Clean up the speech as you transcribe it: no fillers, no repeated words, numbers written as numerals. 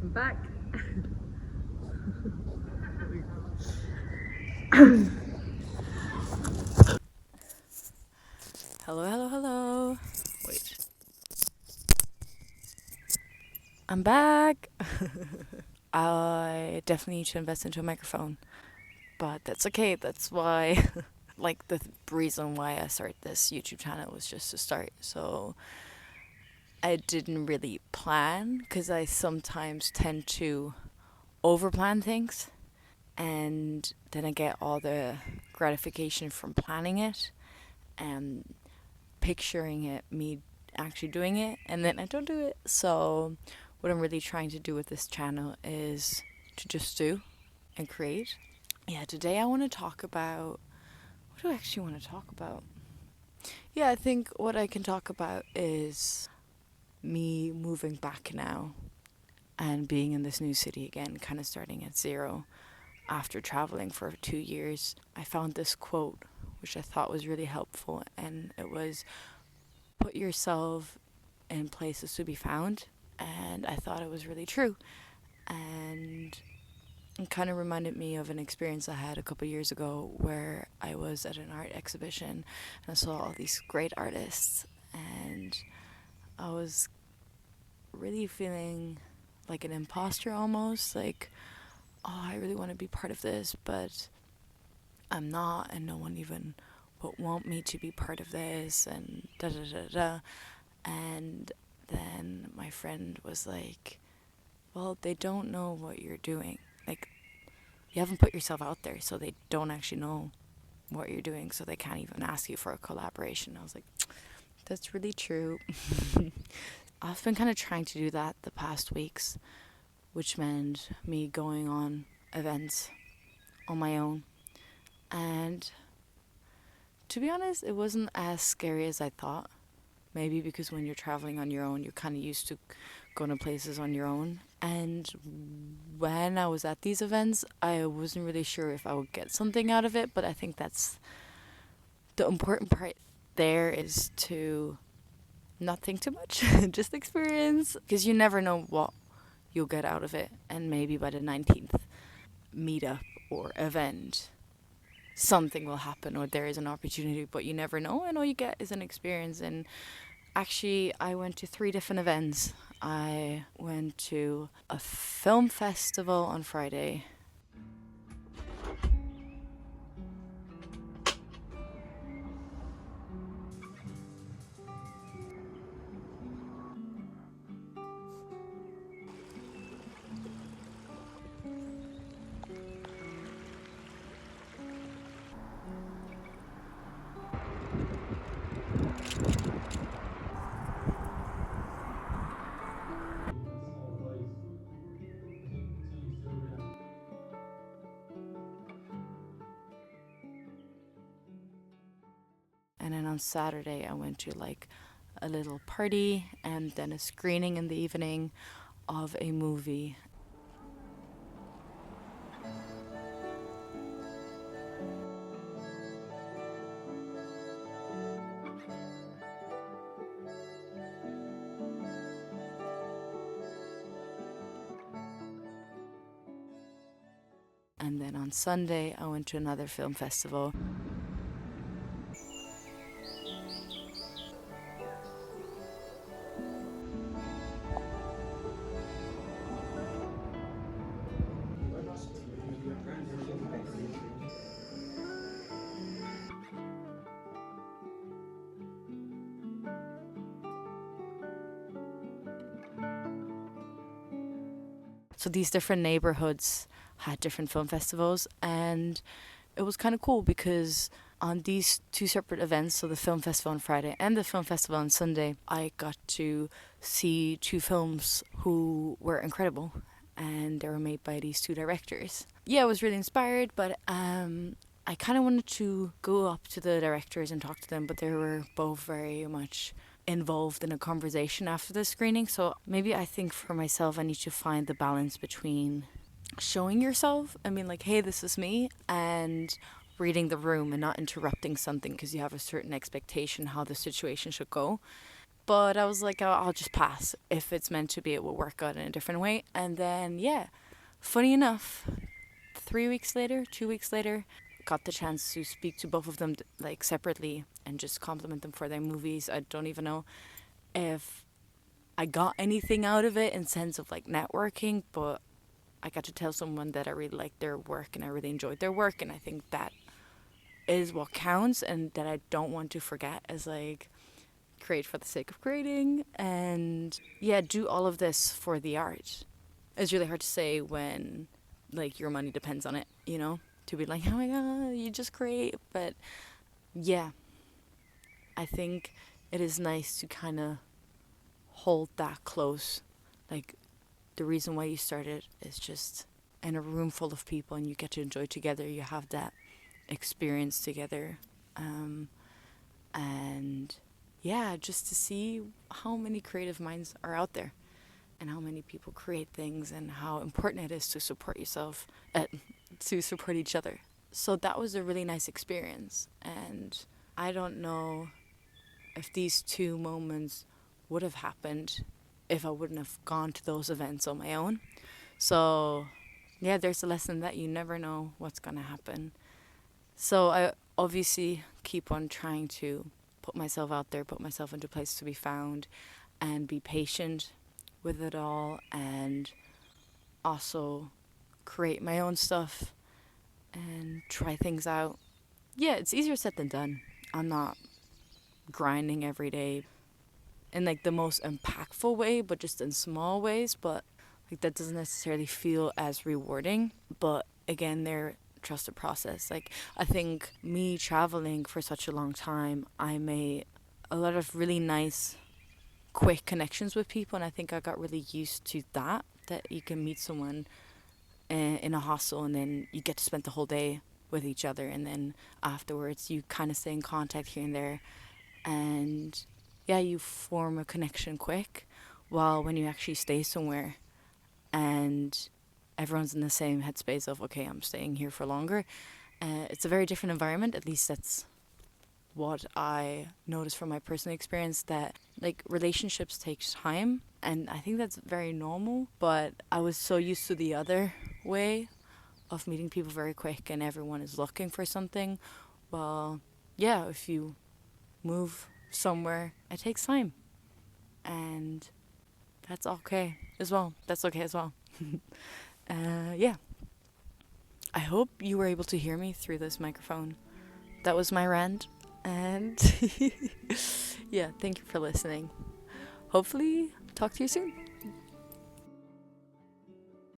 I'm back. Hello, hello, hello. Wait. I'm back. I definitely need to invest into a microphone, but that's okay. That's why, like, the reason why I started this YouTube channel was just to start. So I didn't really plan because I sometimes tend to overplan things, and then I get all the gratification from planning it and picturing it, me actually doing it, and then I don't do it. So what I'm really trying to do with this channel is to just do and create. Yeah, today I want to talk about, what do I actually want to talk about? Yeah, I think what I can talk about is me moving back now and being in this new city again, kind of starting at zero after traveling for 2 years. I found this quote which I thought was really helpful, and it was, put yourself in places to be found. And I thought it was really true. And it kind of reminded me of an experience I had a couple of years ago where I was at an art exhibition and I saw all these great artists, and I was really feeling like an imposter almost, like, oh, I really want to be part of this, but I'm not, and no one even would want me to be part of this, and da da da da. And then my friend was like, well, they don't know what you're doing. Like, you haven't put yourself out there, so they don't actually know what you're doing, so they can't even ask you for a collaboration. I was like, that's really true. I've been kind of trying to do that the past weeks, which meant me going on events on my own. And to be honest, it wasn't as scary as I thought. Maybe because when you're traveling on your own, you're kind of used to going to places on your own. And when I was at these events, I wasn't really sure if I would get something out of it, but I think that's the important part there, is to not think too much, just experience, because you never know what you'll get out of it. And maybe by the 19th meetup or event, something will happen or there is an opportunity, but you never know, and all you get is an experience. And actually, I went to 3 different events. I went to a film festival on Friday. And then on Saturday, I went to like a little party and then a screening in the evening of a movie. And then on Sunday, I went to another film festival. So these different neighborhoods had different film festivals, and it was kind of cool because on these 2 separate events, so the film festival on Friday and the film festival on Sunday, I got to see 2 films who were incredible, and they were made by these 2 directors. Yeah, I was really inspired, but I kind of wanted to go up to the directors and talk to them, but they were both very much involved in a conversation after the screening. So maybe I think for myself, I need to find the balance between showing yourself, I mean, like, hey, this is me, and reading the room and not interrupting something because you have a certain expectation how the situation should go. But I was like, I'll just pass. If it's meant to be, it will work out in a different way. And then, yeah, funny enough, 3 weeks later, 2 weeks later, got the chance to speak to both of them like separately and just compliment them for their movies. I don't even know if I got anything out of it in sense of like networking, but I got to tell someone that I really liked their work and I really enjoyed their work, and I think that is what counts, and that I don't want to forget is like create for the sake of creating, and yeah, do all of this for the art. It's really hard to say when like your money depends on it, you know, to be like, oh my god, you just create. But yeah, I think it is nice to kind of hold that close. Like, the reason why you started is just in a room full of people and you get to enjoy together. You have that experience together. And yeah, just to see how many creative minds are out there and how many people create things and how important it is to support yourself, to support each other. So that was a really nice experience. And I don't know if these two moments would have happened if I wouldn't have gone to those events on my own. So yeah, there's a lesson that you never know what's going to happen. So I obviously keep on trying to put myself out there, put myself into a place to be found, and be patient with it all, and also create my own stuff and try things out. Yeah, it's easier said than done. I'm not grinding every day in like the most impactful way, but just in small ways. But like that doesn't necessarily feel as rewarding. But again, they're trust the process. Like, I think me traveling for such a long time, I made a lot of really nice quick connections with people, and I think I got really used to that you can meet someone in a hostel and then you get to spend the whole day with each other, and then afterwards you kind of stay in contact here and there, and yeah, you form a connection quick. While when you actually stay somewhere and everyone's in the same headspace of, okay, I'm staying here for longer, it's a very different environment. At least that's what I noticed from my personal experience, that like relationships take time, and I think that's very normal. But I was so used to the other way of meeting people very quick and everyone is looking for something. Well, yeah, if you move somewhere, it takes time, and that's okay as well. That's okay as well. Yeah. I hope you were able to hear me through this microphone. That was my rant. And yeah, thank you for listening. Hopefully, talk to you soon.